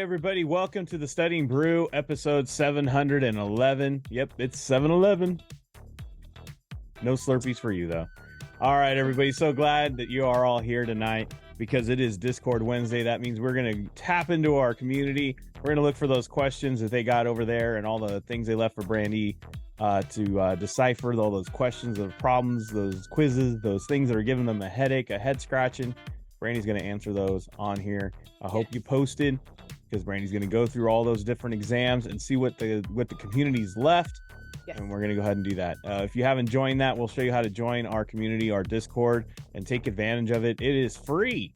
everybody. Welcome to the Studying Brew, episode 711. Yep, it's 711. No Slurpees for you, though. All right, everybody. So glad that you are all here tonight because it is Discord Wednesday. That means we're going to tap into our community. We're going to look for those questions that they got over there and all the things they left for Brandy to decipher all those questions, those problems, those quizzes, those things that are giving them a headache, a head scratching. Brandy's going to answer those on here. I hope you posted, because Brandy's going to go through all those different exams and see what the community's left. Yes. And we're going to go ahead and do that. If you haven't joined that, we'll show you how to join our community, our Discord, and take advantage of it. It is free.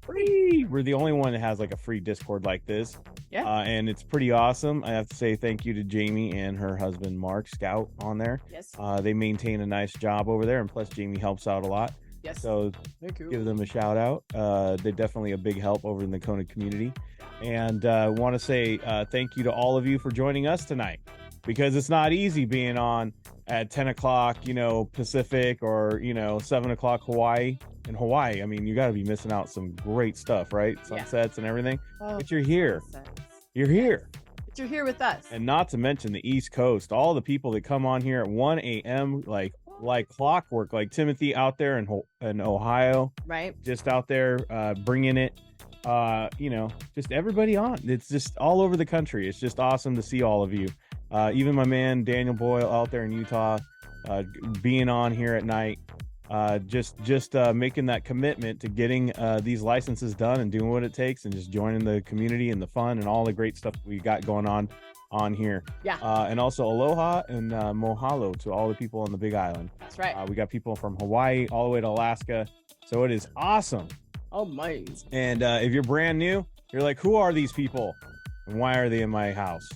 We're the only one that has like a free Discord like this. Yeah. And it's pretty awesome. I have to say thank you to Jamie and her husband, Mark Scout, on there. Yes. They maintain a nice job over there. And plus, Jamie helps out a lot. Yes. So give them a shout out. They're definitely a big help over in the Kona community. And want to say thank you to all of you for joining us tonight, because it's not easy being on at 10 o'clock, Pacific, or, 7 o'clock Hawaii. In Hawaii, I mean, you got to be missing out some great stuff, right? Sunsets and everything. But you're here. You're here. But you're here with us. And not to mention the East Coast, all the people that come on here at 1 a.m. like clockwork, like Timothy out there in Ohio, right? Just out there bringing it, just everybody on. It's just all over the country. It's just awesome to see all of you. Even my man Daniel Boyle out there in Utah, being on here at night, just making that commitment to getting these licenses done and doing what it takes, and just joining the community and the fun and all the great stuff we got going on here. Yeah. And also aloha and mahalo to all the people on the Big Island. That's right. We got people from Hawaii all the way to Alaska. So it is awesome. Amazing. And if you're brand new, you're like, who are these people? And why are they in my house?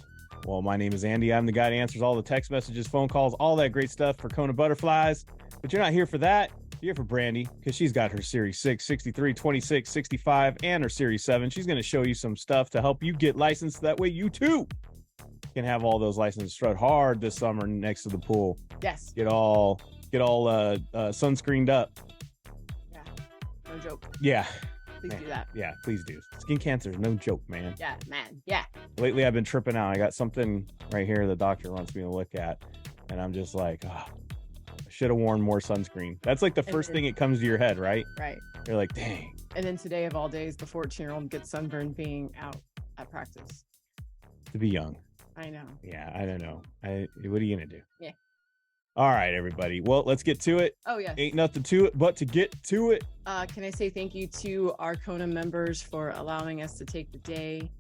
Well, my name is Andy. I'm the guy that answers all the text messages, phone calls, all that great stuff for KonaButterflyz. But you're not here for that. You're here for Brandy, because she's got her Series 6, 63, 26, 65, and her Series 7. She's going to show you some stuff to help you get licensed. That way you too can have all those licenses strut hard this summer next to the pool. Yes. Get all sunscreened up. Yeah. No joke. Yeah. Please do that. Yeah, please do. Skin cancer is no joke, man. Yeah, man. Yeah. Lately, I've been tripping out. I got something right here the doctor wants me to look at, and I'm just like, I should have worn more sunscreen. That's like the first thing that comes to your head, right? Right. You're like, dang. And then today of all days, the 14-year-old gets sunburned being out at practice. To be young. I know. Yeah, I don't know. What are you gonna do? Yeah. All right, everybody. Well, let's get to it. Oh, yes. Ain't nothing to it but to get to it. Can I say thank you to our Kona members for allowing us to take the day?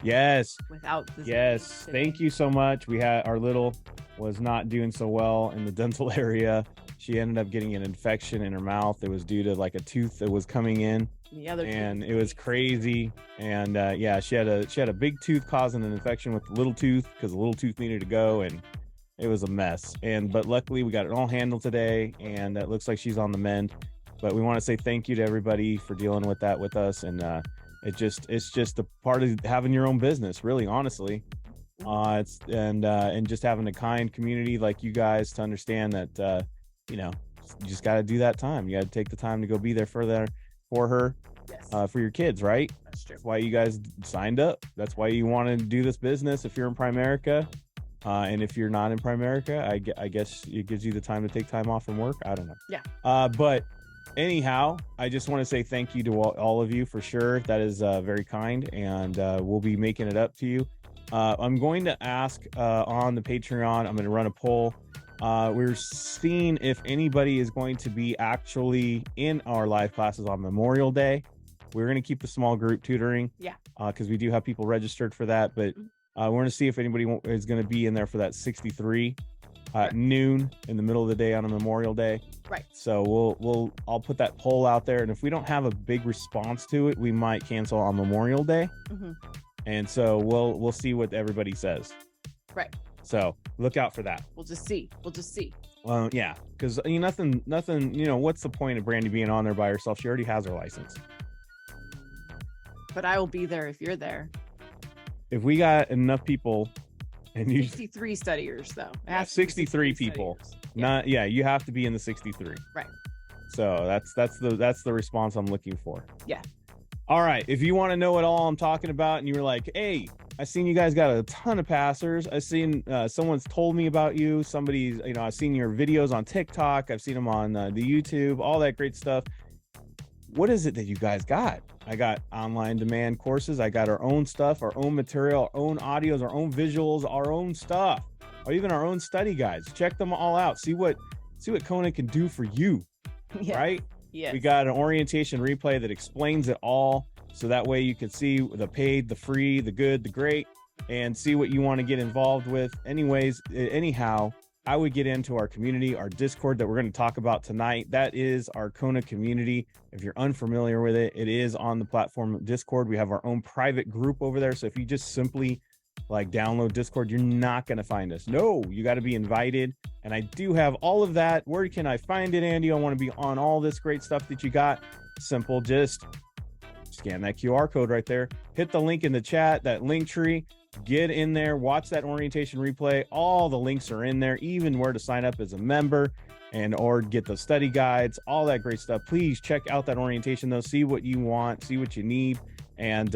Yes. Without the Yes. Thank you so much. We had our little was not doing so well in the dental area. She ended up getting an infection in her mouth. It was due to like a tooth that was coming in. And it was crazy. And she had a big tooth causing an infection with the little tooth, because the little tooth needed to go, and it was a mess. But luckily we got it all handled today, and it looks like she's on the mend. But we want to say thank you to everybody for dealing with that with us. And it's just a part of having your own business, really, honestly. And just having a kind community like you guys to understand that you just got to do that time. You got to take the time to go be there for her. Yes. For your kids, right? That's true. That's why you guys signed up. That's why you want to do this business if you're in Primerica. And if you're not in Primerica, I guess it gives you the time to take time off from work. I don't know. Yeah. But anyhow, I just want to say thank you to all of you for sure. That is very kind, and we'll be making it up to you. I'm going to ask on the Patreon, I'm going to run a poll. We're seeing if anybody is going to be actually in our live classes on Memorial Day. We're going to keep the small group tutoring. Yeah. Because we do have people registered for that, but we're going to see if anybody is going to be in there for that 63 noon in the middle of the day on a Memorial Day. Right. So I'll put that poll out there, and if we don't have a big response to it, we might cancel on Memorial Day. Mm-hmm. And so we'll see what everybody says. Right. So look out for that. We'll just see. Yeah, because nothing. What's the point of Brandy being on there by herself? She already has her license. But I will be there if you're there. If we got enough people, and 63 studiers though. 63 people. Yeah. You have to be in the 63. Right. So that's the response I'm looking for. Yeah. All right. If you want to know what all I'm talking about and you were like, hey, I seen you guys got a ton of passers. I seen someone's told me about you. Somebody's, I've seen your videos on TikTok. I've seen them on the YouTube, all that great stuff. What is it that you guys got? I got online demand courses. I got our own stuff, our own material, our own audios, our own visuals, our own stuff, or even our own study guides. Check them all out. See what Kona can do for you, right? Yeah. We got an orientation replay that explains it all. So that way you can see the paid, the free, the good, the great, and see what you want to get involved with. Anyhow, I would get into our community, our Discord that we're going to talk about tonight. That is our Kona community. If you're unfamiliar with it, it is on the platform Discord. We have our own private group over there. So if you just simply download Discord, you're not going to find us. No, you got to be invited. And I do have all of that. Where can I find it, Andy? I want to be on all this great stuff that you got. Simple, just scan that QR code right there. Hit the link in the chat, that link tree. Get in there, watch that orientation replay. All the links are in there, even where to sign up as a member or get the study guides, all that great stuff. Please check out that orientation though. See what you want, see what you need. And,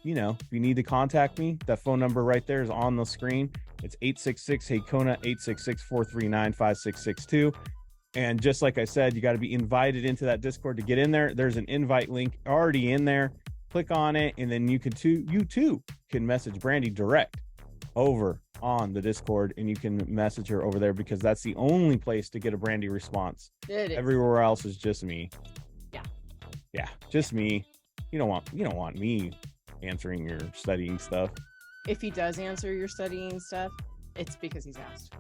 if you need to contact me, that phone number right there is on the screen. It's 866-HEY-KONA, 866-439-5662. And just like I said, you got to be invited into that Discord to get in there. There's an invite link already in there. Click on it, and then you too can message Brandy direct over on the Discord, and you can message her over there because that's the only place to get a Brandy response. It is. Everywhere else is just me. Yeah, just me. You don't want me answering your studying stuff. If he does answer your studying stuff, it's because he's asked.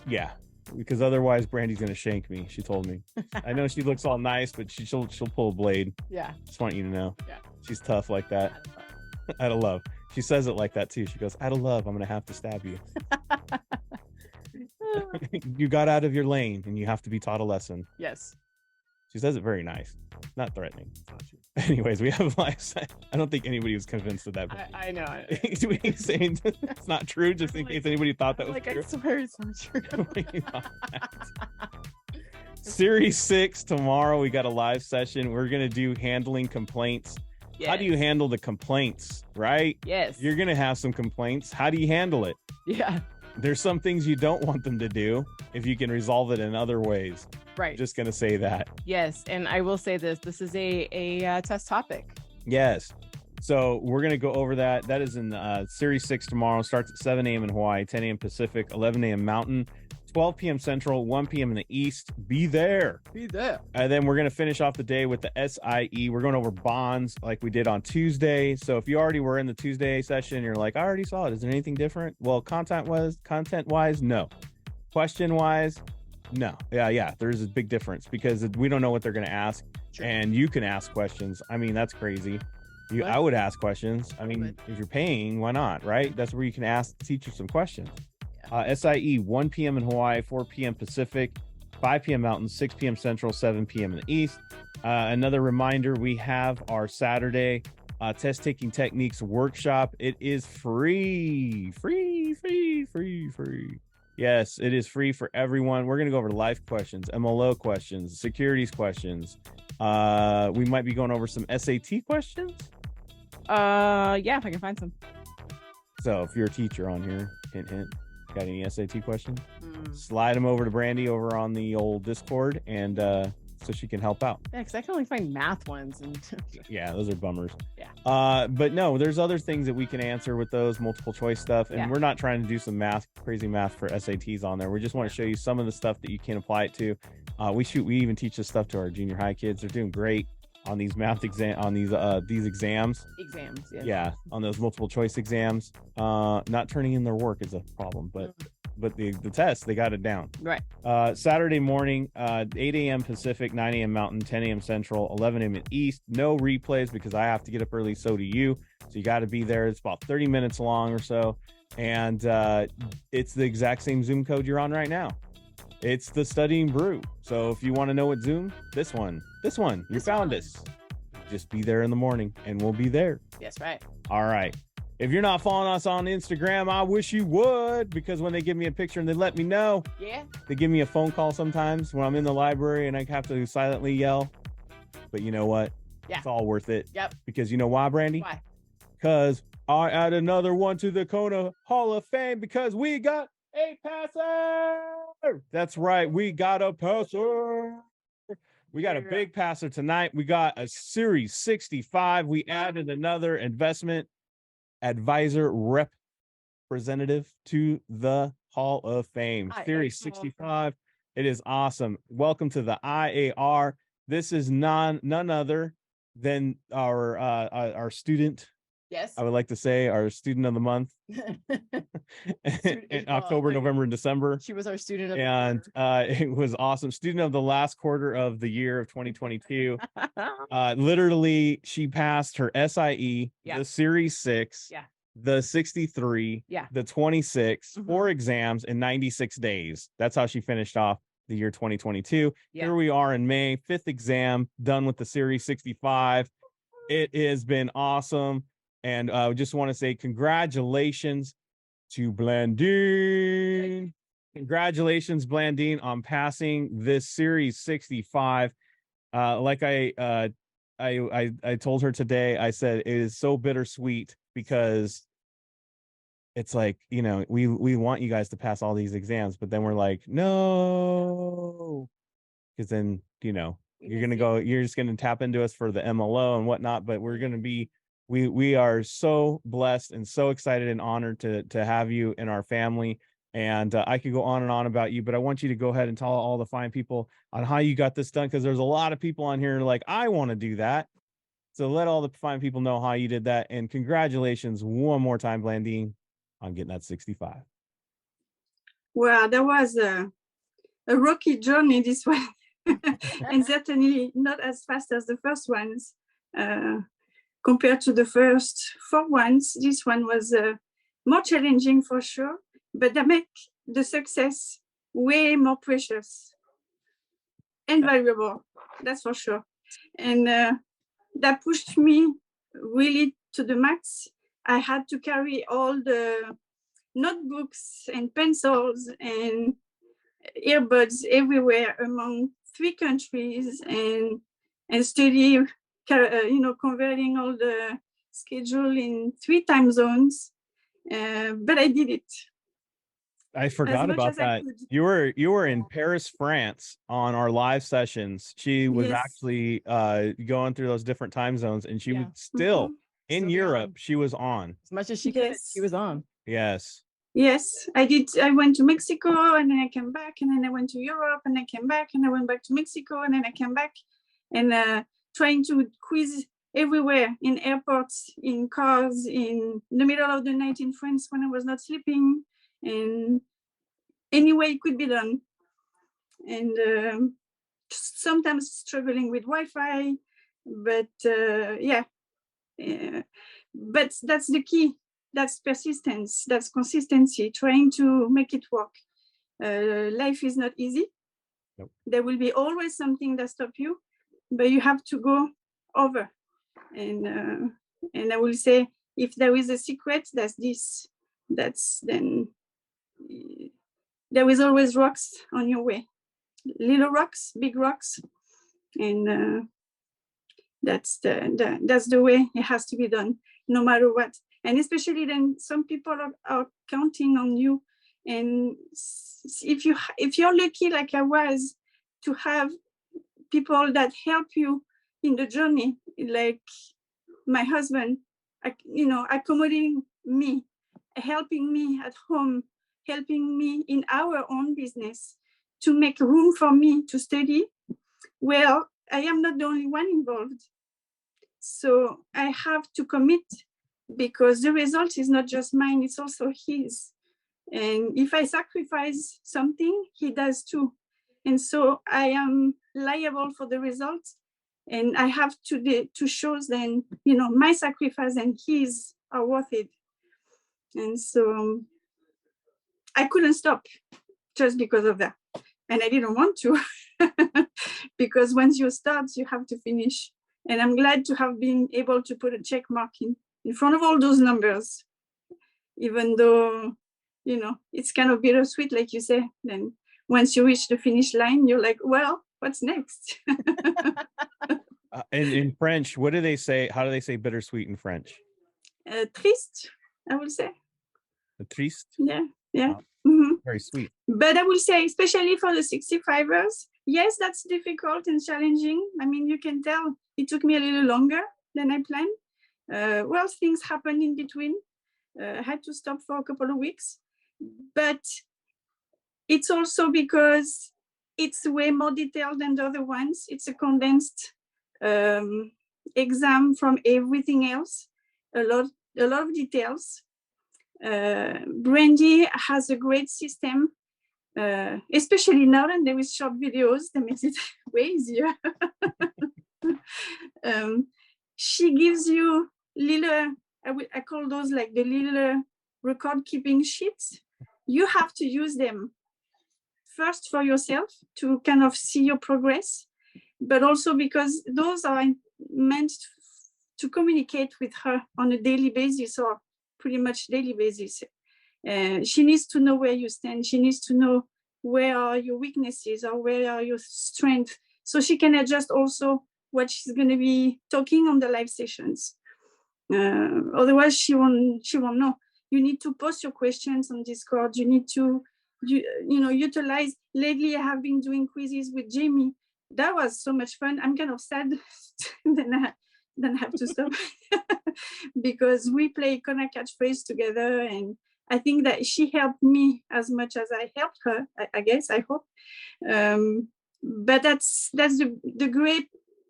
Yeah, because otherwise Brandy's gonna shank me. She told me. I know she looks all nice, but she'll pull a blade. Yeah. Just want you to know. Yeah. She's tough like that. Out of love. She says it like that too. She goes, out of love, I'm gonna have to stab you. You got out of your lane and you have to be taught a lesson. Yes. She says it very nice, not threatening. Anyways, we have live. I don't think anybody was convinced of that. I know. Do we saying it's not true, just in case anybody thought that was true? I swear it's not true. Series 6 tomorrow. We got a live session. We're gonna do handling complaints. Yes. How do you handle the complaints, right? Yes. You're gonna have some complaints. How do you handle it? Yeah. There's some things you don't want them to do if you can resolve it in other ways. Right. Just gonna say that. Yes, and I will say this is a test topic. Yes. So we're gonna go over that. That is in Series 6 tomorrow. Starts at 7 a.m. in Hawaii, 10 a.m. Pacific, 11 a.m. Mountain, 12 p.m. Central, 1 p.m. in the East. Be there. And then we're gonna finish off the day with the SIE. We're going over bonds like we did on Tuesday. So if you already were in the Tuesday session, you're like, I already saw it. Is there anything different? Well, content wise, no. Question wise, no. Yeah. There's a big difference because we don't know what they're going to ask. Sure. And you can ask questions. I mean, that's crazy. I would ask questions. I mean, if you're paying, why not? Right. That's where you can ask the teacher some questions. Yeah. SIE 1 p.m. in Hawaii, 4 p.m. Pacific, 5 p.m. Mountain, 6 p.m. Central, 7 p.m. in the East. Another reminder, we have our Saturday test taking techniques workshop. It is free. Yes, it is free for everyone. We're going to go over life questions, MLO questions, securities questions. We might be going over some SAT questions. Yeah, if I can find some. So if you're a teacher on here, hint, got any SAT questions? Slide them over to Brandy over on the old Discord, and so she can help out. Yeah, because I can only find math ones. And yeah, those are bummers. Yeah. But no, there's other things that we can answer with those multiple choice stuff. And we're not trying to do some crazy math for SATs on there. We just want to show you some of the stuff that you can apply it to. We even teach this stuff to our junior high kids. They're doing great on these math on these exams. Yeah, on those multiple choice exams. Not turning in their work is a problem, but the test, they got it down. Right. Saturday morning, 8 a.m. Pacific, 9 a.m. Mountain, 10 a.m. Central, 11 a.m. East. No replays because I have to get up early, so do you. So you got to be there. It's about 30 minutes long or so. And it's the exact same Zoom code you're on right now. It's the Studying Brew. So if you want to know what Zoom, this one, you found us. Just be there in the morning and we'll be there. Yes, right. All right. If you're not following us on Instagram, I wish you would, because when they give me a picture and they let me know, they give me a phone call sometimes when I'm in the library and I have to silently yell. But you know what? Yeah. It's all worth it. Yep. Because you know why, Brandy? Why? Because I add another one to the Kona Hall of Fame because we got a passer. That's right. We got a passer. We got a big passer tonight. We got a Series 65. We added another investment advisor representative to the Hall of Fame. Series 65. It is awesome. Welcome to the IAR. This is none other than our student. Yes. I would like to say our student of the month in October, November, and December. She was our student of and it was awesome. Student of the last quarter of the year of 2022. Literally, she passed her SIE, the Series 6, the 63, the 26, 4 exams in 96 days. That's how she finished off the year 2022. Here we are in May, 5th exam, done with the Series 65. It has been awesome. And I just want to say congratulations to Blandine. Congratulations, Blandine, on passing this Series 65. Like I told her today, I said it is so bittersweet because it's like, you know, we want you guys to pass all these exams, but then we're like, no, because then, you know, you're just gonna tap into us for the MLO and whatnot, but we're gonna be we are so blessed and so excited and honored to have you in our family. And I could go on and on about you, but I want you to go ahead and tell all the fine people on how you got this done, because there's a lot of people on here like, I want to do that. So let all the fine people know how you did that. And congratulations one more time, Blandine, on getting that 65. Well, there was a rocky journey, this one, and certainly not as fast as the first ones. Compared to the first 4 ones, this one was more challenging for sure, but that make the success way more precious and valuable, that's for sure. And that pushed me really to the max. I had to carry all the notebooks and pencils and earbuds everywhere among 3 countries and study, converting all the schedule in 3 time zones. But I did it. I forgot about that. You were in Paris, France on our live sessions. She was actually going through those different time zones, and she was still in Europe. She was on as much as she could. She was on. Yes. Yes, I did. I went to Mexico and then I came back, and then I went to Europe and I came back, and I went back to Mexico and then I came back, and trying to quiz everywhere, in airports, in cars, in the middle of the night in France when I was not sleeping, and any way it could be done. And sometimes struggling with Wi-Fi, but but that's the key. That's persistence, that's consistency, trying to make it work. Life is not easy. Nope. There will be always something that stops you, but you have to go over. And I will say, if there is a secret, that's this. Then there is always rocks on your way. Little rocks, big rocks. And that's the way it has to be done, no matter what. And especially then some people are counting on you. And if you're lucky, like I was, to have people that help you in the journey, like my husband, accommodating me, helping me at home, helping me in our own business to make room for me to study. Well, I am not the only one involved. So I have to commit, because the result is not just mine, it's also his. And if I sacrifice something, he does too. And so I am liable for the results, and I have to show then, my sacrifice and his are worth it. And so I couldn't stop just because of that. And I didn't want to, because once you start, you have to finish. And I'm glad to have been able to put a check mark in front of all those numbers, even though, it's kind of bittersweet, like you say. Then once you reach the finish line, you're like, well, what's next? In French, what do they say? How do they say bittersweet in French? Triste, I will say. Triste. Yeah, yeah. Very sweet. But I will say, especially for the 65ers, yes, that's difficult and challenging. I mean, you can tell it took me a little longer than I planned. Well, things happened in between. I had to stop for a couple of weeks. But it's also because it's way more detailed than the other ones. It's a condensed exam from everything else, a lot of details. Brandy has a great system, especially now that there is short videos that makes it way easier. She gives you little, I call those like the little record keeping sheets. You have to use them first for yourself to kind of see your progress, but also because those are meant to communicate with her on a daily basis or pretty much daily basis. She needs to know where you stand. She needs to know where are your weaknesses or where are your strengths, so she can adjust also what she's going to be talking on the live sessions. Otherwise, she won't know. You need to post your questions on Discord. You need to utilize. Lately, I have been doing quizzes with Jamie. That was so much fun. I'm kind of sad then I have to stop because we play KonaButterflyz together, and I think that she helped me as much as I helped her. I guess, I hope. But that's the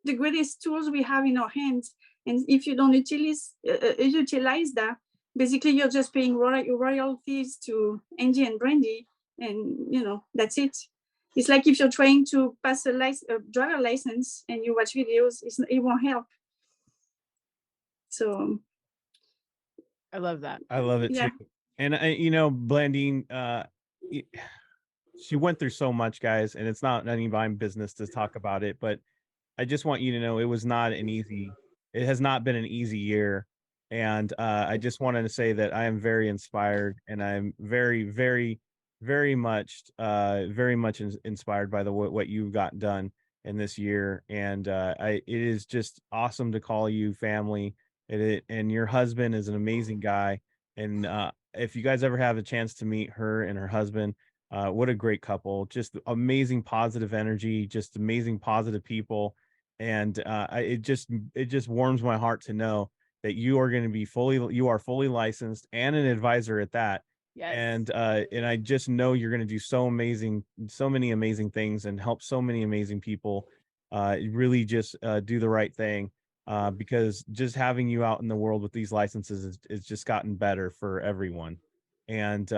greatest tools we have in our hands. And if you don't utilize that, basically you're just paying royalties to Angie and Brandy, and that's it. It's like if you're trying to pass a driver license and you watch videos, it won't help. So I love that. I love it too. And Blandine, she went through so much, guys, and it's not any of my business to talk about it, but I just want you to know it has not been an easy year. And I just wanted to say that I am very inspired, and I'm very, very, very much inspired by what you've got done in this year. And it is just awesome to call you family. And your husband is an amazing guy. And if you guys ever have a chance to meet her and her husband, what a great couple! Just amazing positive energy, just amazing positive people. And it just warms my heart to know that you are going to be fully licensed and an advisor at that. Yes. And I just know you're going to do so many amazing things and help so many amazing people. Really just do the right thing. Because just having you out in the world with these licenses is just gotten better for everyone. And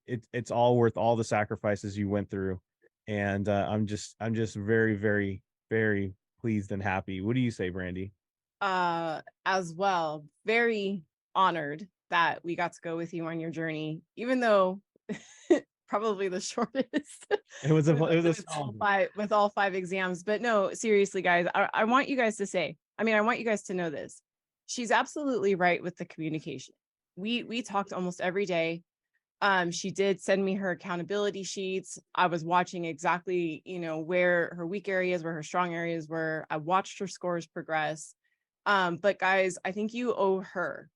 it's all worth all the sacrifices you went through. And I'm just very, very, very pleased and happy. What do you say, Brandy? As well, very honored that we got to go with you on your journey, even though probably the shortest. It was with all five exams. But no, seriously, guys, I want you guys to say, I want you guys to know this. She's absolutely right with the communication. We talked almost every day. She did send me her accountability sheets. I was watching exactly, where her weak areas, where her strong areas were. I watched her scores progress. But guys, I think you owe her,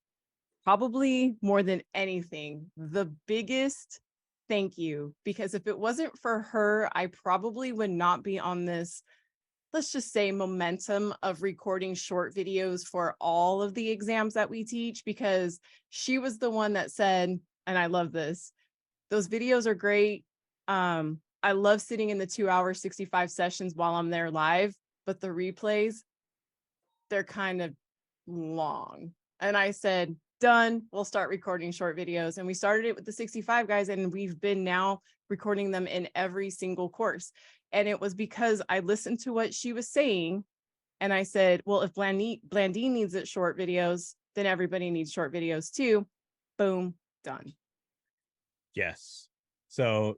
probably more than anything, the biggest thank you, because if it wasn't for her, I probably would not be on this, let's just say, momentum of recording short videos for all of the exams that we teach, because she was the one that said, and I love this, those videos are great. I love sitting in the 2-hour 65 sessions while I'm there live, but the replays, they're kind of long. And I said, done, we'll start recording short videos. And we started it with the 65 guys, and we've been now recording them in every single course. And it was because I listened to what she was saying, and I said, well, if Blandine needs it short videos, then everybody needs short videos too. Boom, done. Yes. So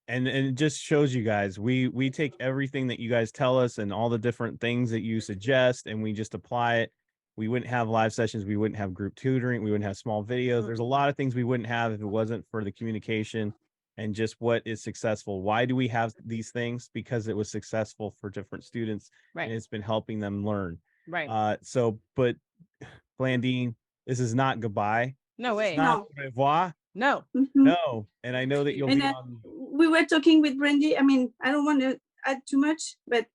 and it just shows you guys, we take everything that you guys tell us and all the different things that you suggest, and we just apply it. We wouldn't have live sessions, we wouldn't have group tutoring, we wouldn't have small videos. There's a lot of things we wouldn't have if it wasn't for the communication and just what is successful. Why do we have these things? Because it was successful for different students, and Right. it's been helping them learn. Right. But Blandine, this is not goodbye. No This is way. not No. au revoir. No. Mhm. No. And I know that you'll And be on. we were talking with Brandy. I mean, I don't want to add too much, but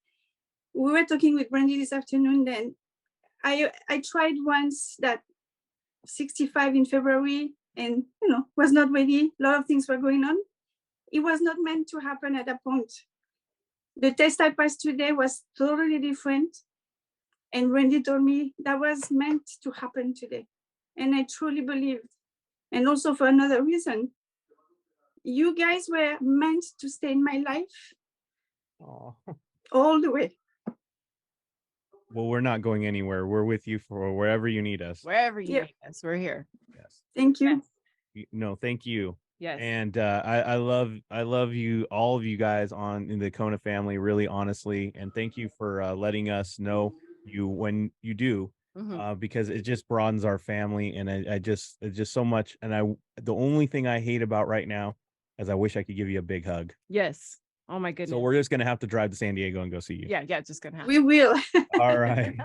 we were talking with Brandy this afternoon. Then I tried once that 65 in February, and was not ready. A lot of things were going on. It was not meant to happen at that point. The test I passed today was totally different. And Randy told me that was meant to happen today. And I truly believed. And also for another reason, you guys were meant to stay in my life all the way. Well, we're not going anywhere. We're with you for wherever you need us. Wherever you Yeah. need us, we're here. Yes. Thank you. No, thank you. Yes. And I love you, all of you guys in the Kona family, really honestly. And thank you for letting us know you when you do, Mhm. because it just broadens our family. And it's just so much. And the only thing I hate about right now is I wish I could give you a big hug. Yes. Oh my goodness. So we're just gonna have to drive to San Diego and go see you. Yeah, just gonna happen. We will. All right.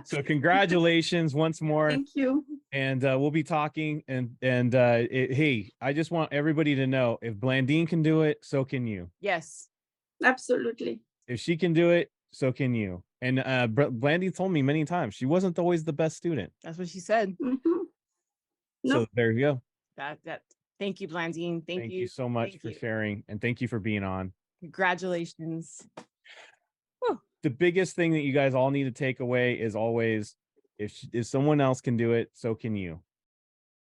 So congratulations once more. Thank you. And we'll be talking. Hey, I just want everybody to know, if Blandine can do it, so can you. Yes. Absolutely. If she can do it, so can you. And Blandine told me many times she wasn't always the best student. That's what she said. Mhm. So No. there you go. That thank you, Blandine. Thank you so much Thank for you. sharing, and thank you for being on. Congratulations. Whew. The biggest thing that you guys all need to take away is always, if someone else can do it, so can you.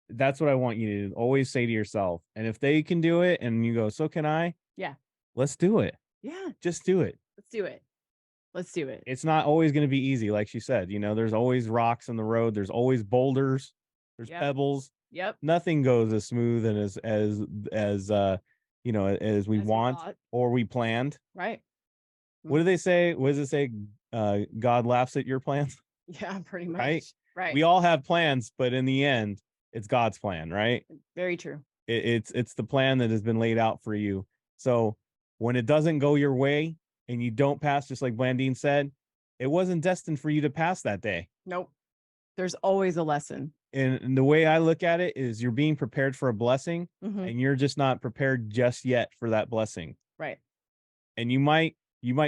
That's what I want you to always say to yourself. And if they can do it and you go, so can I? Yeah. Let's do it. Yeah. Just do it. Let's do it. Let's do it. It's not always going to be easy. Like she said, there's always rocks in the road. There's always boulders. There's Yep. pebbles. Yep. Nothing goes as smooth and as we want thought. or we planned. Right. What do they say? What does it say? God laughs at your plans. Yeah, pretty much. Right? Right. We all have plans, but in the end, it's God's plan, right? Very true. It's the plan that has been laid out for you. So when it doesn't go your way and you don't pass, just like Blandine said, it wasn't destined for you to pass that day. Nope. There's always a lesson. And the way I look at it is, you're being prepared for a blessing, Mhm. and you're just not prepared just yet for that blessing. Right. And you might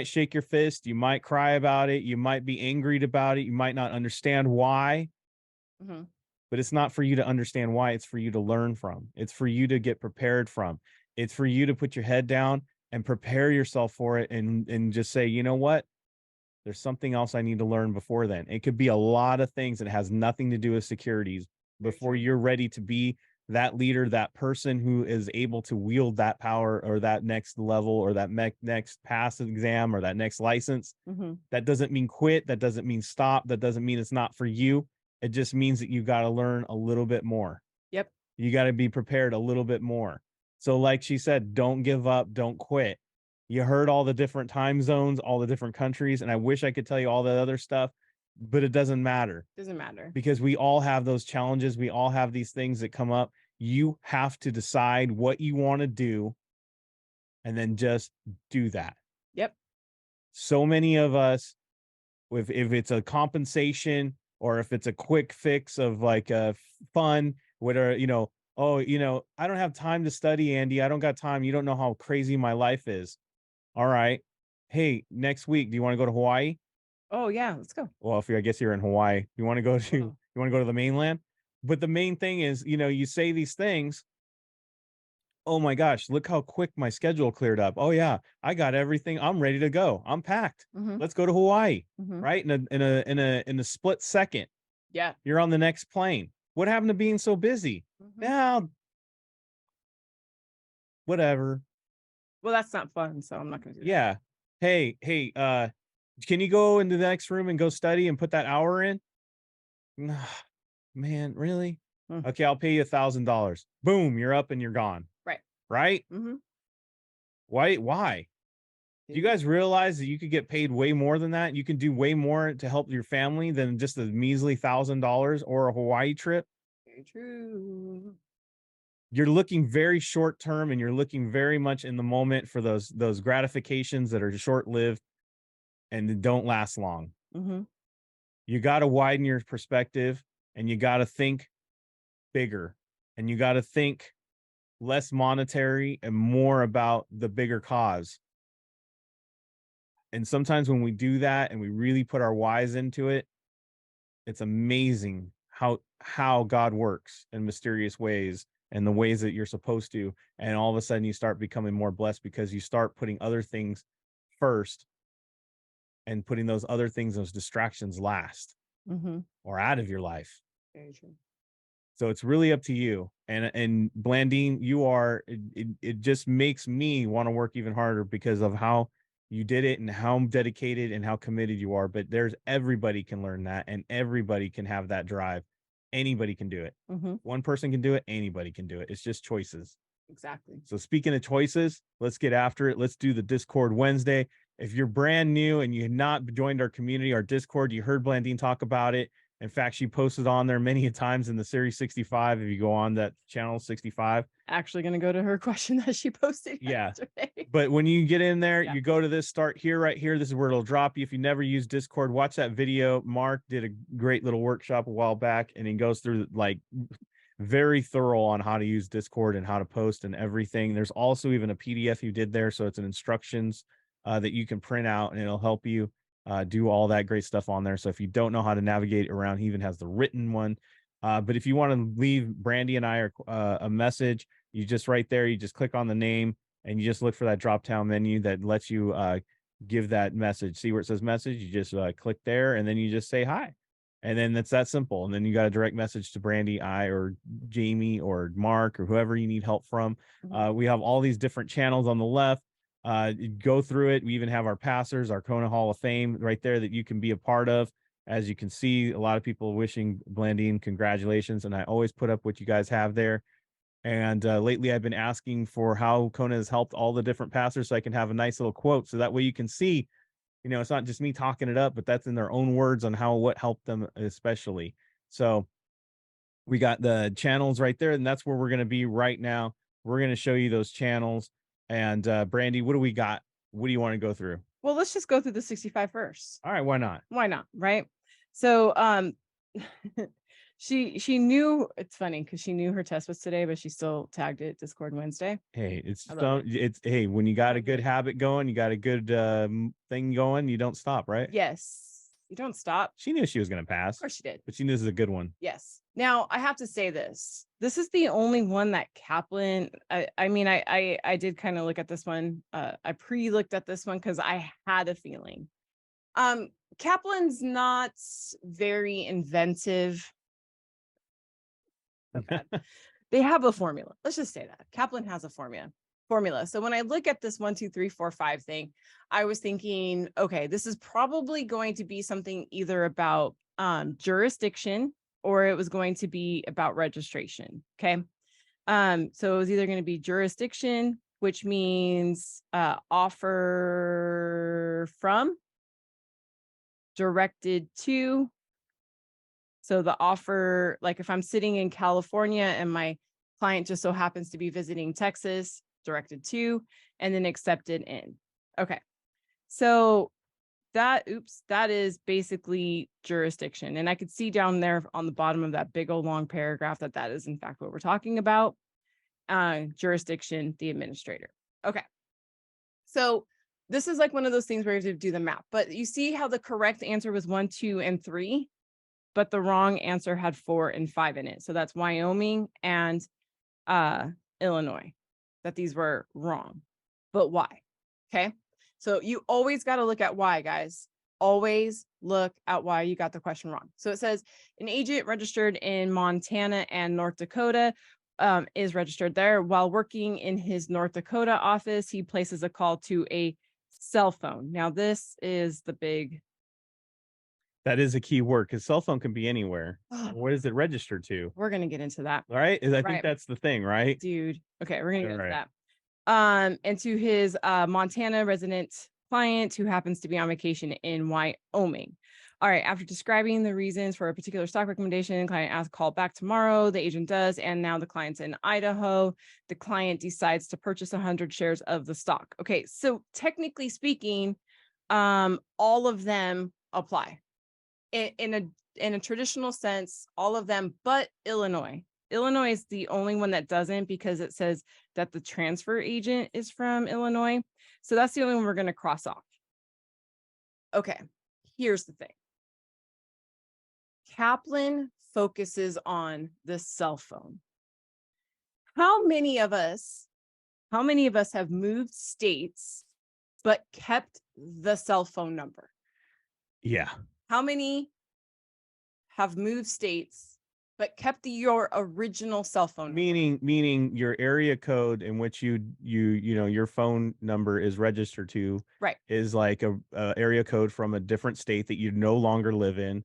shake your fist, you might cry about it, you might be angry about it, you might not understand why. Mhm. But it's not for you to understand why. It's for you to learn from. It's for you to get prepared from. It's for you to put your head down and prepare yourself for it, and just say, you know what? There's something else I need to learn before then. It could be a lot of things that has nothing to do with securities before you're ready to be that leader, that person who is able to wield that power, or that next level, or that next pass exam, or that next license. Mhm. That doesn't mean quit. That doesn't mean stop. That doesn't mean it's not for you. It just means that you got to learn a little bit more. Yep. You got to be prepared a little bit more. So like she said, don't give up, don't quit. You heard all the different time zones, all the different countries, and I wish I could tell you all that other stuff, but it doesn't matter. Doesn't matter. Because we all have those challenges. We all have these things that come up. You have to decide what you want to do, and then just do that. Yep. So many of us, if it's a compensation, or if it's a quick fix of like a fun, whatever, I don't have time to study, Andy. I don't got time. You don't know how crazy my life is. All right. Hey, next week, do you want to go to Hawaii? Oh yeah, let's go. Well, I guess you're in Hawaii. You want to go to the mainland? But the main thing is, you say these things. Oh my gosh, look how quick my schedule cleared up. Oh yeah, I got everything. I'm ready to go. I'm packed. Mhm. Let's go to Hawaii. Mhm. Right? In a split second, Yeah. you're on the next plane. What happened to being so busy? Mhm. Now, whatever. Well, that's not fun, so I'm not gonna do that. Yeah. Hey, can you go into the next room and go study and put that hour in? Man, really? Mm. Okay, I'll pay you $1,000. Boom, you're up and you're gone. Right. Right? Mm-hmm. Why? Do you guys realize that you could get paid way more than that? You can do way more to help your family than just a measly $1,000 or a Hawaii trip. Very true. you're looking very short term, and you're looking very much in the moment for those gratifications that are short lived and don't last long. Mm-hmm. You got to widen your perspective, and you got to think bigger, and you got to think less monetary and more about the bigger cause. And sometimes when we do that and we really put our whys into it, it's amazing how God works in mysterious ways and the ways that you're supposed to. And all of a sudden you start becoming more blessed because you start putting other things first and putting those other things, those distractions last, Mm-hmm. or out of your life. Very true. So it's really up to you. And Blandine, you are, it just makes me want to work even harder because of how you did it and how dedicated and how committed you are. But everybody can learn that, and everybody can have that drive. Anybody can do it. Mm-hmm. One person can do it. Anybody can do it. It's just choices. Exactly. So speaking of choices, let's get after it. Let's do the Discord Wednesday. If you're brand new and you have not joined our community, our Discord, you heard Blandine talk about it. In fact, she posted on there many times in the Series 65. If you go on that channel 65, Actually going to go to her question that she posted yesterday. But when you get in there, Yeah. you go to this start here, right here. This is where it'll drop you. If you never use Discord, watch that video. Mark did a great little workshop a while back, and he goes through like very thorough on how to use Discord and how to post and everything. There's also even a PDF you did there. So it's an instructions that you can print out, and it'll help you do all that great stuff on there. So if you don't know how to navigate around, he even has the written one. But if you want to leave Brandy and I a message, you just right there, you just click on the name and you just look for that drop down menu that lets you give that message. See where it says message? You just click there, and then you just say hi. And then that's that simple. And then you got a direct message to Brandy, I, or Jamie, or Mark, or whoever you need help from. We have all these different channels on the left. Go through it. We even have our passers, our Kona Hall of Fame right there that you can be a part of. As you can see, a lot of people wishing Blandine congratulations. And I always put up what you guys have there. And lately I've been asking for how Kona has helped all the different passers, so I can have a nice little quote. So that way you can see, you know, it's not just me talking it up, but that's in their own words on what helped them especially. So we got the channels right there, and that's where we're going to be right now. We're going to show you those channels. And Brandy, what do we got? What do you want to go through? Well, let's just go through the 65 first. All right, why not? Why not? Right. So she knew, it's funny because she knew her test was today, but she still tagged it Discord Wednesday. Hey, hey, when you got a good habit going, you got a good thing going, you don't stop, right? Yes. You don't stop. She knew she was going to pass. Of course she did. But she knew this is a good one. Yes. Now I have to say this. This is the only one that Kaplan, I mean, I did kind of look at this one. I pre-looked at this one because I had a feeling. Kaplan's not very inventive. So bad. They have a formula. Let's just say that Kaplan has a formula. So when I look at this 1, 2, 3, 4, 5 thing, I was thinking, okay, this is probably going to be something either about jurisdiction, or it was going to be about registration. Okay. So it was either going to be jurisdiction, which means offer from, directed to. So the offer, like if I'm sitting in California and my client just so happens to be visiting Texas, directed to, and then accepted in. Okay. So that is basically jurisdiction. And I could see down there on the bottom of that big old long paragraph that is in fact what we're talking about. Jurisdiction, the administrator. Okay. So this is like one of those things where you have to do the math, but you see how the correct answer was 1, 2, and 3, but the wrong answer had 4 and 5 in it. So that's Wyoming and Illinois, that these were wrong. But why? Okay. So you always got to look at why, guys. Always look at why you got the question wrong. So it says an agent registered in Montana and North Dakota is registered there. While working in his North Dakota office, he places a call to a cell phone. Now, this is the big. That is a key word, because cell phone can be anywhere. What is it registered to? We're going to get into that. All right. I think that's the thing, right? Dude. Okay. We're going to get into that. And to his Montana resident client who happens to be on vacation in Wyoming. All right. After describing the reasons for a particular stock recommendation, client asks call back tomorrow. The agent does. And now the client's in Idaho. The client decides to purchase 100 shares of the stock. Okay. So technically speaking, all of them apply in a traditional sense, all of them, but Illinois. Illinois is the only one that doesn't, because it says that the transfer agent is from Illinois. So that's the only one we're going to cross off. Okay, here's the thing. Kaplan focuses on the cell phone. How many of us have moved states but kept the cell phone number? Yeah. How many have moved states but kept your original cell phone number? Meaning your area code in which you know your phone number is registered to, Right. is like a area code from a different state that you no longer live in.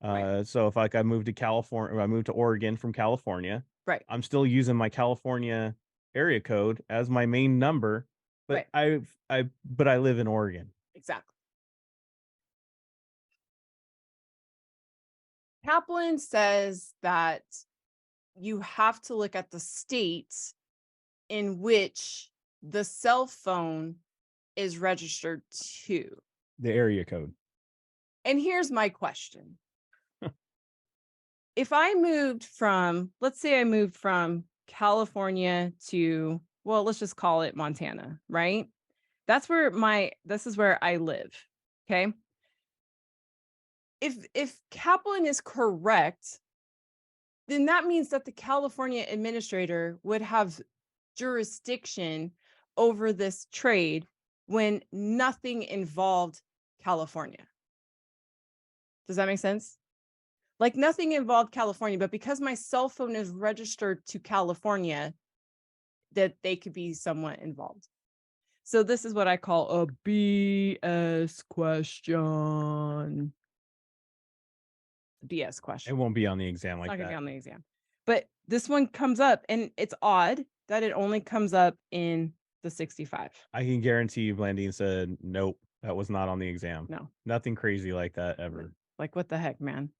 Right. So if like I moved to California, or I moved to Oregon from California, Right. I'm still using my California area code as my main number, but Right. I live in Oregon. Exactly. Kaplan says that you have to look at the state in which the cell phone is registered to. The area code. And here's my question. If I moved from, let's say I moved from California to, well, let's just call it Montana, right? This is where I live. Okay. If Kaplan is correct, then that means that the California administrator would have jurisdiction over this trade when nothing involved California. Does that make sense? Like nothing involved California, but because my cell phone is registered to California, that they could be somewhat involved. So this is what I call a BS question. BS question. It won't be on the exam like It's not gonna that. be on the exam. But this one comes up, and it's odd that it only comes up in the 65. I can guarantee you Blandine said, nope, that was not on the exam. No. Nothing crazy like that ever. Like, what the heck, man?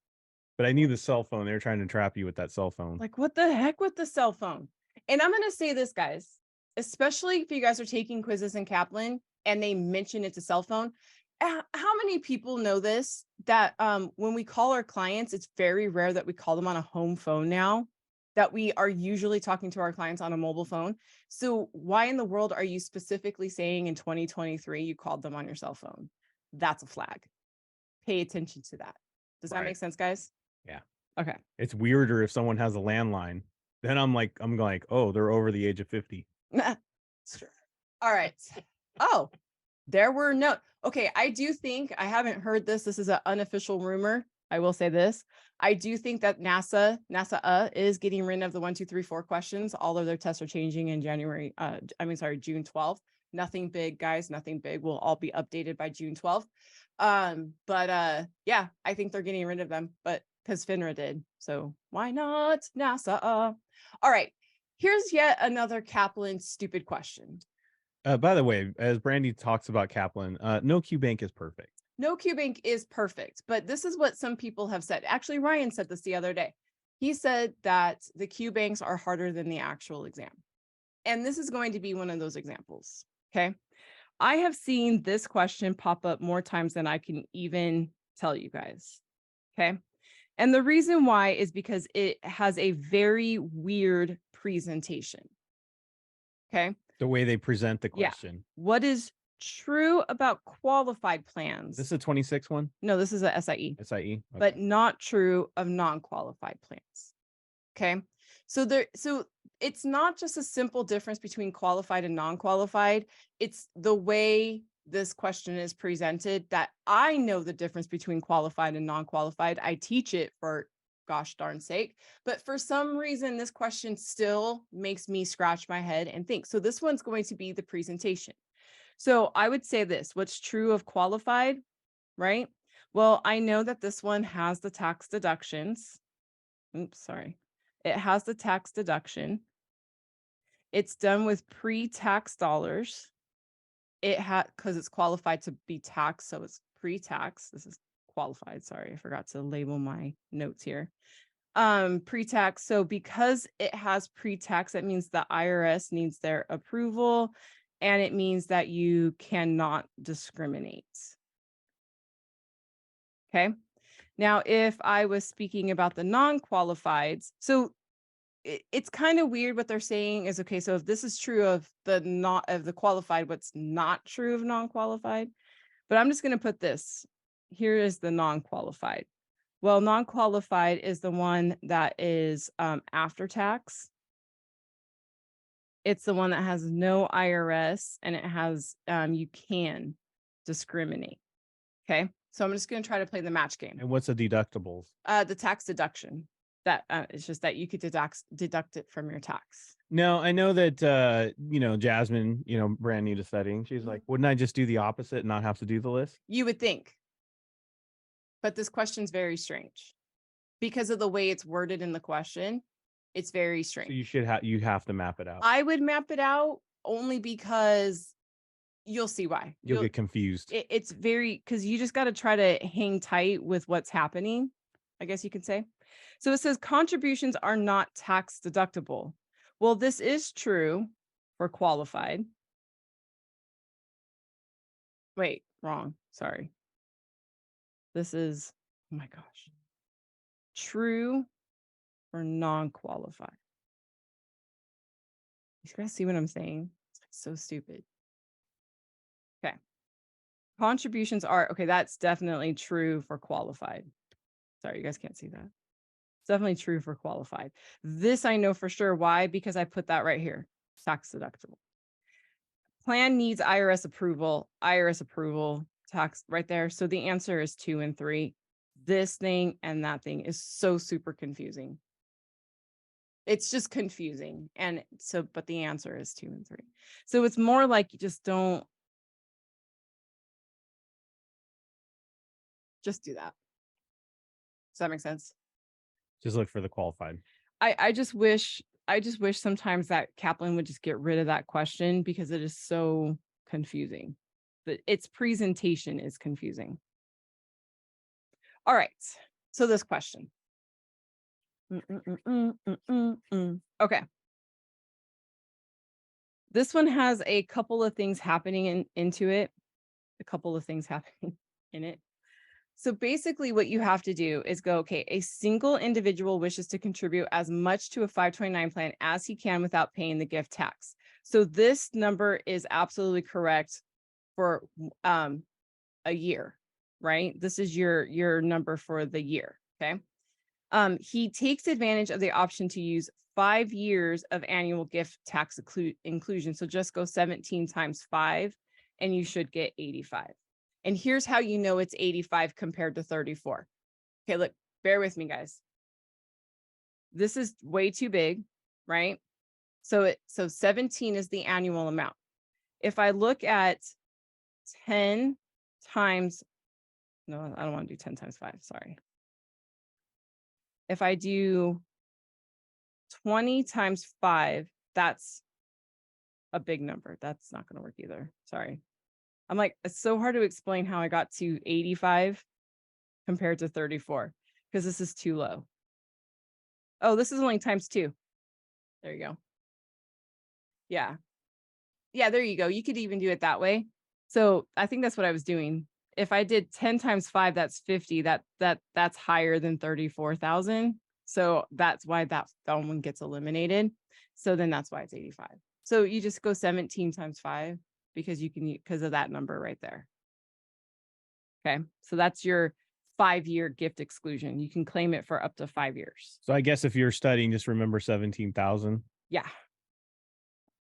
But I knew the cell phone. They were trying to trap you with that cell phone. Like, what the heck with the cell phone? And I'm going to say this, guys, especially if you guys are taking quizzes in Kaplan and they mention it's a cell phone. How many people know this, that when we call our clients, it's very rare that we call them on a home phone now, that we are usually talking to our clients on a mobile phone. So why in the world are you specifically saying in 2023 you called them on your cell phone? That's a flag. Pay attention to that. Does that make sense, guys? Yeah. Okay. It's weirder if someone has a landline. Then I'm like, oh, they're over the age of 50. Sure. All right. Oh, there were no. Okay. I do think, I haven't heard this. This is an unofficial rumor. I will say this. I do think that NASA is getting rid of the 1, 2, 3, 4 questions. All of their tests are changing in June 12th. Nothing big, guys. Nothing big. We'll all be updated by June 12th. Yeah, I think they're getting rid of them, but because FINRA did. So why not NASA? All right. Here's yet another Kaplan stupid question. By the way, as Brandy talks about Kaplan, no Q bank is perfect. No Q bank is perfect, but this is what some people have said. Actually, Ryan said this the other day. He said that the Q banks are harder than the actual exam. And this is going to be one of those examples. Okay. I have seen this question pop up more times than I can even tell you guys. Okay. And the reason why is because it has a very weird presentation. Okay. The way they present the question. Yeah. What is true about qualified plans? This is a 26 one? No, this is a SIE. SIE. Okay. But not true of non-qualified plans. Okay. So it's not just a simple difference between qualified and non-qualified. It's the way this question is presented that I know the difference between qualified and non-qualified. I teach it for gosh darn sake, but for some reason, this question still makes me scratch my head and think. So this one's going to be the presentation. So I would say this, what's true of qualified, right? Well, I know that this one has the tax deductions. Oops, sorry. It has the tax deduction. It's done with pre-tax dollars. It had, because it's qualified to be taxed, so it's pre-tax. This is qualified. Sorry, I forgot to label my notes here. Pre-tax. So because it has pre-tax, that means the IRS needs their approval, and it means that you cannot discriminate. Okay. Now, if I was speaking about the non-qualifieds, so it's kind of weird what they're saying is, okay, so if this is true of the qualified, what's not true of non-qualified? But I'm just going to put this. Here is the non-qualified. Well, non-qualified is the one that is after tax. It's the one that has no IRS, and it has you can discriminate. Okay, so I'm just going to try to play the match game. And what's the deductibles? The tax deduction. That it's just that you could deduct it from your tax. No, I know that Jasmine, brand new to studying. She's like, wouldn't I just do the opposite and not have to do the list? You would think. But this question's very strange because of the way it's worded in the question. It's very strange. So you have to map it out. I would map it out only because you'll see why. You'll get confused. It's very, because you just got to try to hang tight with what's happening, I guess you could say. So it says contributions are not tax deductible. Well, this is true for qualified. Wait, wrong. Sorry. This is, oh my gosh, true for non-qualified. You guys see what I'm saying? It's so stupid. Okay. Contributions are, okay, that's definitely true for qualified. Sorry, you guys can't see that. It's definitely true for qualified. This I know for sure. Why? Because I put that right here. Tax deductible. Plan needs IRS approval. IRS approval, tax right there. So the answer is 2 and 3. This thing and that thing is so super confusing. It's just confusing. And so, but the answer is 2 and 3. So it's more like you just don't. Just do that. Does that make sense? Just look for the qualified. I just wish sometimes that Kaplan would just get rid of that question because it is so confusing. Its presentation is confusing. All right. So this question. Okay. This one has a couple of things happening into it. A couple of things happening in it. So basically what you have to do is go, okay, a single individual wishes to contribute as much to a 529 plan as he can without paying the gift tax. So this number is absolutely correct for a year, right? This is your number for the year, okay? He takes advantage of the option to use 5 years of annual gift tax inclusion. So just go 17 times 5 and you should get 85. And here's how you know it's 85 compared to 34. Okay, look, bear with me, guys. This is way too big, right? So 17 is the annual amount. If I look at 10 times, no, I don't want to do 10 times 5, sorry. If I do 20 times 5, that's a big number. That's not going to work either. Sorry. I'm like, it's so hard to explain how I got to 85 compared to 34 because this is too low. Oh, this is only times 2. There you go. Yeah. Yeah, there you go. You could even do it that way. So I think that's what I was doing. If I did 10 times 5, that's 50. That's higher than 34,000. So that's why that one gets eliminated. So then that's why it's 85. So you just go 17 times 5 because of that number right there. Okay. So that's your 5-year gift exclusion. You can claim it for up to 5 years. So I guess if you're studying, just remember 17,000. Yeah.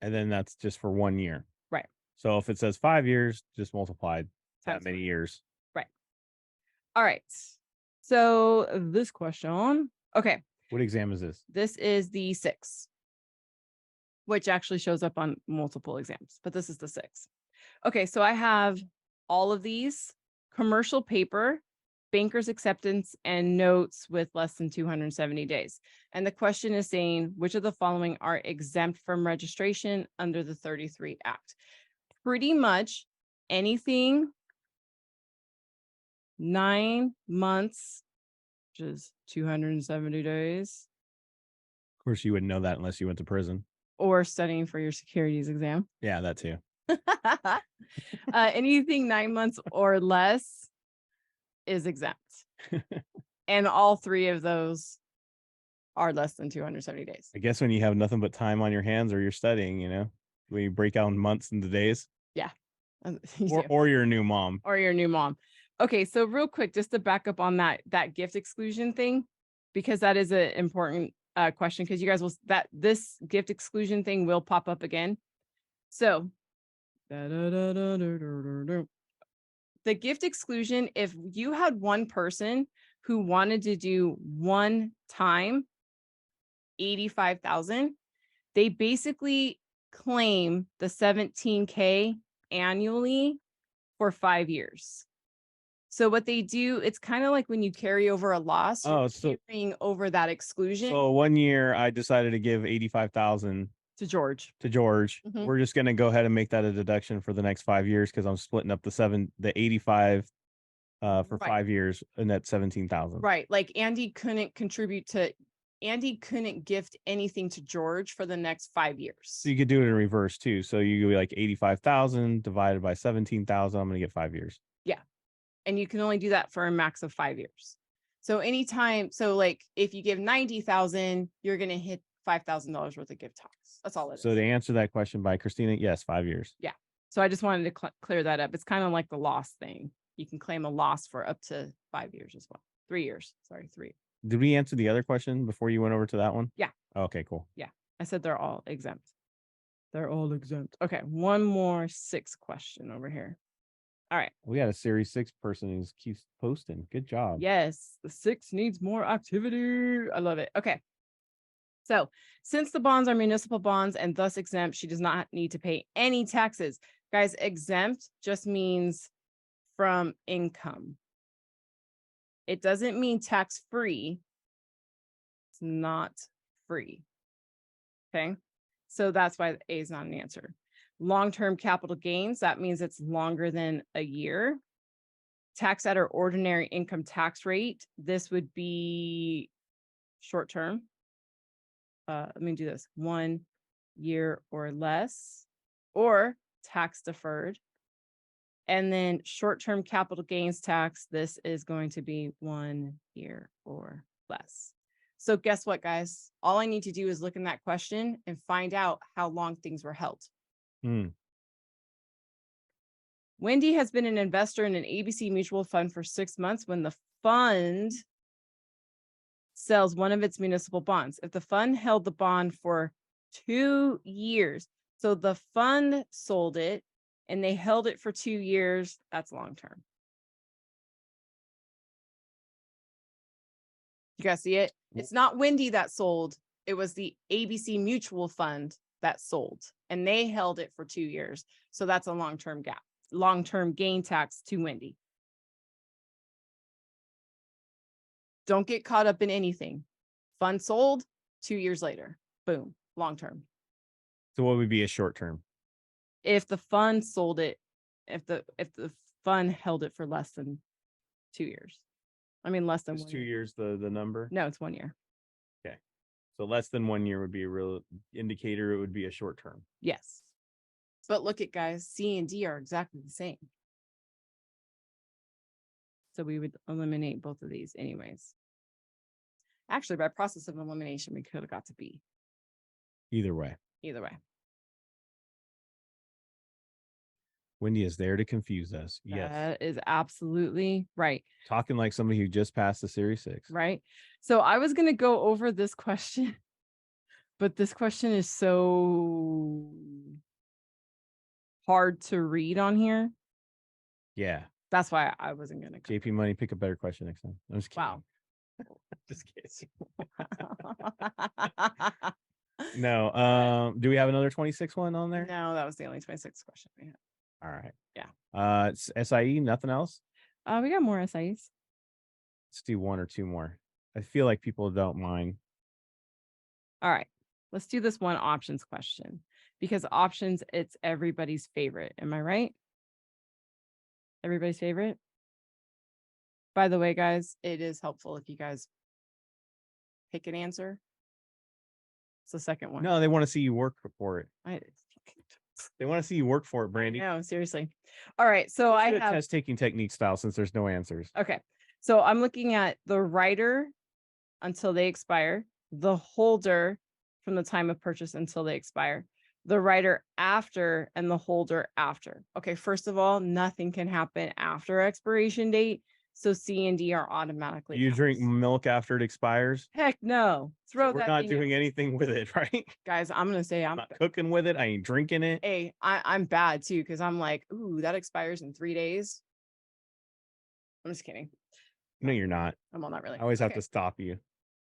And then that's just for 1 year. Right. So if it says 5 years, just multiply that many years. Right. All right. So this question. Okay. What exam is this? This is the 6, which actually shows up on multiple exams, but this is the 6. Okay. So I have all of these: commercial paper, banker's acceptance, and notes with less than 270 days. And the question is saying, which of the following are exempt from registration under the 33 Act? Pretty much anything 9 months, which is 270 days, Of course, you wouldn't know that unless you went to prison. or studying for your securities exam. Yeah, that too. Anything 9 months or less is exempt. And all 3 of those are less than 270 days. I guess when you have nothing but time on your hands or you're studying, when you break out months into days. Yeah. Or you're a new mom. Or your new mom. Okay, so real quick, just to back up on that gift exclusion thing, because that is an important question, because you guys will this gift exclusion thing will pop up again. So the gift exclusion, if you had one person who wanted to do one time 85,000, they basically claim the 17K annually for 5 years. So what they do, it's kind of like when you carry over a loss, you're carrying over that exclusion. So 1 year I decided to give 85,000 to George. Mm-hmm. We're just going to go ahead and make that a deduction for the next 5 years, because I'm splitting up the 85 for 5 years, and that's 17,000. Right. Like Andy couldn't gift anything to George for the next 5 years. So you could do it in reverse too. So you could be like 85,000 divided by 17,000. I'm going to get 5 years. Yeah. And you can only do that for a max of 5 years. So like if you give 90,000, you're going to hit $5,000 worth of gift tax. That's all it is. So to answer that question by Christina, yes, 5 years. Yeah. So I just wanted to clear that up. It's kind of like the loss thing. You can claim a loss for up to 5 years as well. 3 years. Sorry, 3. Did we answer the other question before you went over to that one? Yeah. Okay, cool. Yeah. I said they're all exempt. They're all exempt. Okay. One more 6 question over here. All right. We got a Series 6 person who keeps posting. Good job. Yes. The 6 needs more activity. I love it. Okay. So since the bonds are municipal bonds and thus exempt, she does not need to pay any taxes. Guys, exempt just means from income. It doesn't mean tax-free. It's not free. Okay. So that's why A is not an answer. Long-term capital gains, that means it's longer than a year. Tax at our ordinary income tax rate, this would be short-term. Let me do this. 1 year or less, or tax deferred. And then short-term capital gains tax, this is going to be 1 year or less. So guess what, guys? All I need to do is look in that question and find out how long things were held. Wendy has been an investor in an ABC mutual fund for 6 months when the fund sells one of its municipal bonds. If the fund held the bond for 2 years, so the fund sold it and they held it for 2 years, that's long term. You guys see it? It's not Wendy that sold. It was the ABC mutual fund that sold, and they held it for 2 years. So that's a long-term gap, long-term gain tax to Wendy. Don't get caught up in anything. Fund sold 2 years later. Boom. Long term. So what would be a short term? If the fund sold it, if the fund held it for less than 2 years. I mean, less than 1 2 years, the number? No, it's 1 year. Okay. So less than 1 year would be a real indicator. It would be a short term. Yes. But look at, guys, C and D are exactly the same. So we would eliminate both of these anyways. Actually, by process of elimination, we could have got to B. Either way. Either way. Wendy is there to confuse us. Yes. That is absolutely right. Talking like somebody who just passed the Series 6. Right. So I was going to go over this question, but this question is so hard to read on here. Yeah. That's why I wasn't going to. JP Money, pick a better question next time. I'm just kidding. Wow. Just kidding. No. Do we have another 26 one on there? No, that was the only 26 question we had. All right. Yeah. It's SIE, nothing else? We got more SIEs. Let's do 1 or 2 more. I feel like people don't mind. All right. Let's do this one options question, because options, it's everybody's favorite. Am I right? Everybody's favorite? By the way, guys, it is helpful if you guys pick an answer. It's the second one. No, they want to see you work for it. I They want to see you work for it, Brandy. know, seriously. All right. So I have test taking technique style since there's no answers. okay. So I'm looking at the writer until they expire, the holder from the time of purchase until they expire, the writer after, and the holder after. Okay, first of all, nothing can happen after expiration date. So C and D are automatically. You drink passed. milk after it expires? Heck no. Throw We're that not thing doing out. anything with it, right? Guys, I'm gonna say I'm not cooking with it. I ain't drinking it. hey, I'm bad too, because I'm like, ooh, that expires in 3 days. I'm just kidding. No, you're not. Well, not really. I always have Okay. to stop you.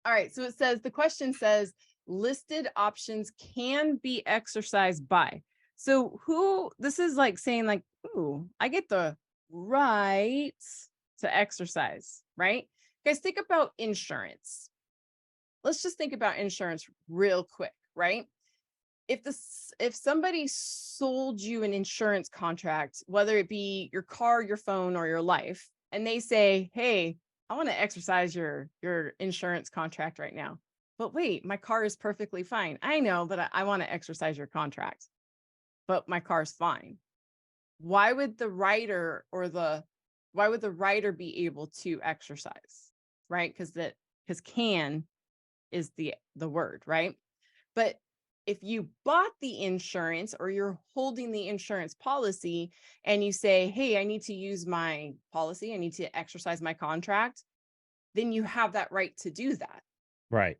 All right. So it says the question says listed options can be exercised by. So who this is like saying like, ooh, I get the right to exercise, right? Guys, think about insurance. Let's just think about insurance real quick, right? If somebody sold you an insurance contract, whether it be your car, your phone, or your life, and they say, hey, I want to exercise your insurance contract right now. But wait, my car is perfectly fine. I know, but I want to exercise your contract. But my car's fine. Why would the writer be able to exercise? Right? Because can is the word, right? But if you bought the insurance or you're holding the insurance policy and you say, hey, I need to use my policy, I need to exercise my contract, then you have that right to do that. Right.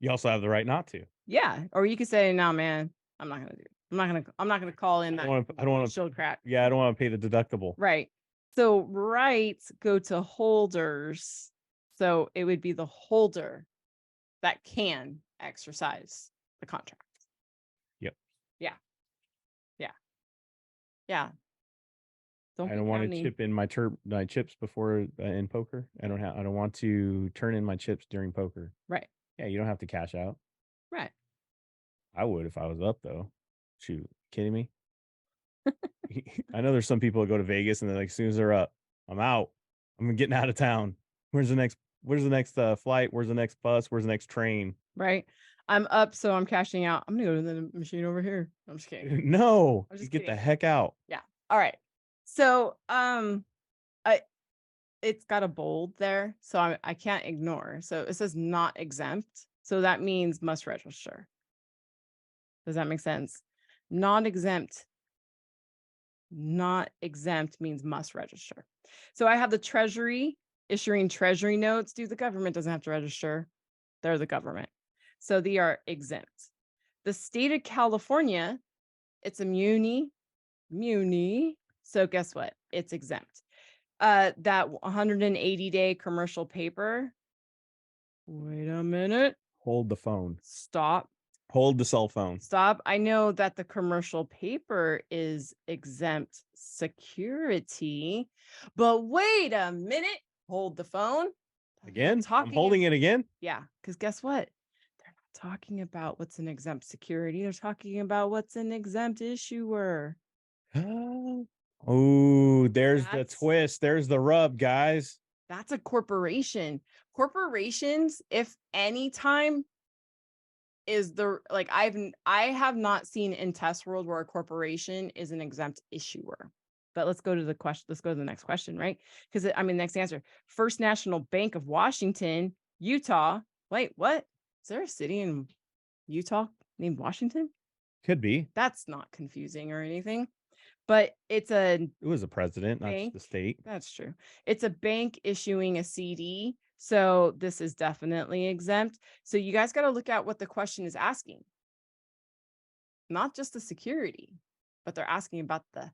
You also have the right not to. Yeah. Or you could say, no, man, I'm not going to do it. I'm not going to call in that. I don't want to shield crack. Yeah, I don't want to pay the deductible. Right. So rights go to holders. So it would be the holder that can exercise the contract. Yep. Yeah. Yeah. Yeah. I don't want to chip in my chips before in poker. I don't want to turn in my chips during poker. Right. Yeah, you don't have to cash out. Right. I would if I was up though. Shoot, kidding me? I know there's some people that go to Vegas and they're like, as soon as they're up, I'm out. I'm getting out of town. Where's the next flight? Where's the next bus? Where's the next train? Right. I'm up, so I'm cashing out. I'm gonna go to the machine over here. I'm just kidding. No, I'm you just get kidding. the heck out. Yeah. All right. So it's got a bold there, so I can't ignore. So it says not exempt. So that means must register. Does that make sense? Non-exempt. Not exempt means must register. So I have the Treasury issuing Treasury notes. Dude, the government doesn't have to register. They're the government. So they are exempt. The state of California, it's a muni. So guess what? It's exempt. That 180-day commercial paper. Wait a minute. Hold the phone. Stop. Hold the cell phone. Stop. I know that the commercial paper is exempt security, but wait a minute. Hold the phone. Again? I'm holding it again? Yeah, because guess what? They're not talking about what's an exempt security. They're talking about what's an exempt issuer. Oh, there's the twist. There's the rub, guys. That's a corporation. Corporations, if any time, is the like I have not seen in test world where a corporation is an exempt issuer. But let's go to the question. Let's go to the next question, right? Because next answer. First National Bank of Washington, Utah. Wait, what? Is there a city in Utah named Washington? Could be. That's not confusing or anything. But it was a president, not just the state. That's true. It's a bank issuing a CD. So this is definitely exempt. So you guys got to look at what the question is asking. Not just the security, but they're asking about the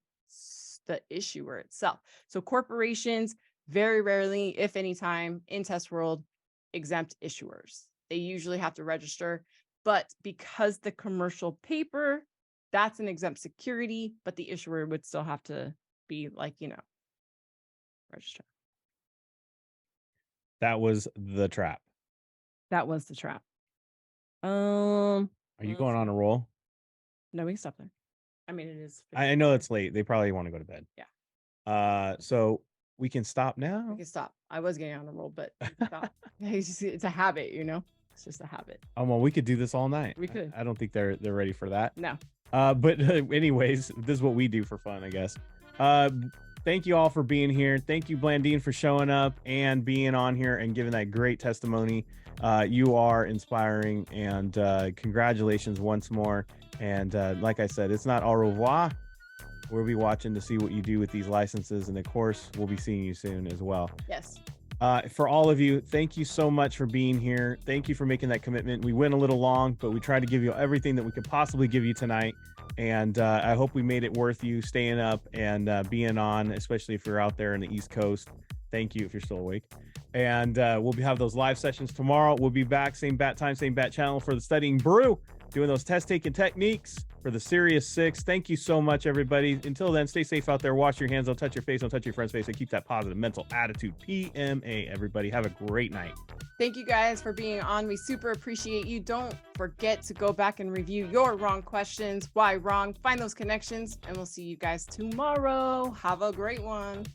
issuer itself. So corporations, very rarely, if any time, in test world, exempt issuers. They usually have to register. But because the commercial paper, that's an exempt security, but the issuer would still have to be register. That was the trap. That was the trap. Are you going on a roll? No, we can stop there. It is. I know it's late. They probably want to go to bed. Yeah. So we can stop now. We can stop. I was getting on a roll, but we can stop. It's a habit, It's just a habit. Well, we could do this all night. We could. I don't think they're ready for that. No. But anyways, this is what we do for fun, I guess. Thank you all for being here. Thank you, Blandine, for showing up and being on here and giving that great testimony. You are inspiring, and congratulations once more. And like I said, it's not au revoir. We'll be watching to see what you do with these licenses. And of course, we'll be seeing you soon as well. Yes. For all of you, thank you so much for being here. Thank you for making that commitment. We went a little long, but we tried to give you everything that we could possibly give you tonight. And I hope we made it worth you staying up and being on, especially if you're out there in the East Coast. Thank you if you're still awake. And we'll have those live sessions tomorrow. We'll be back, same bat time, same bat channel for the Studying Brew, doing those test taking techniques for the Serious 6. Thank you so much, everybody. Until then, stay safe out there. Wash your hands. Don't touch your face. Don't touch your friend's face. And keep that positive mental attitude. PMA, everybody. Have a great night. Thank you guys for being on. We super appreciate you. Don't forget to go back and review your wrong questions. Why wrong? Find those connections. And we'll see you guys tomorrow. Have a great one.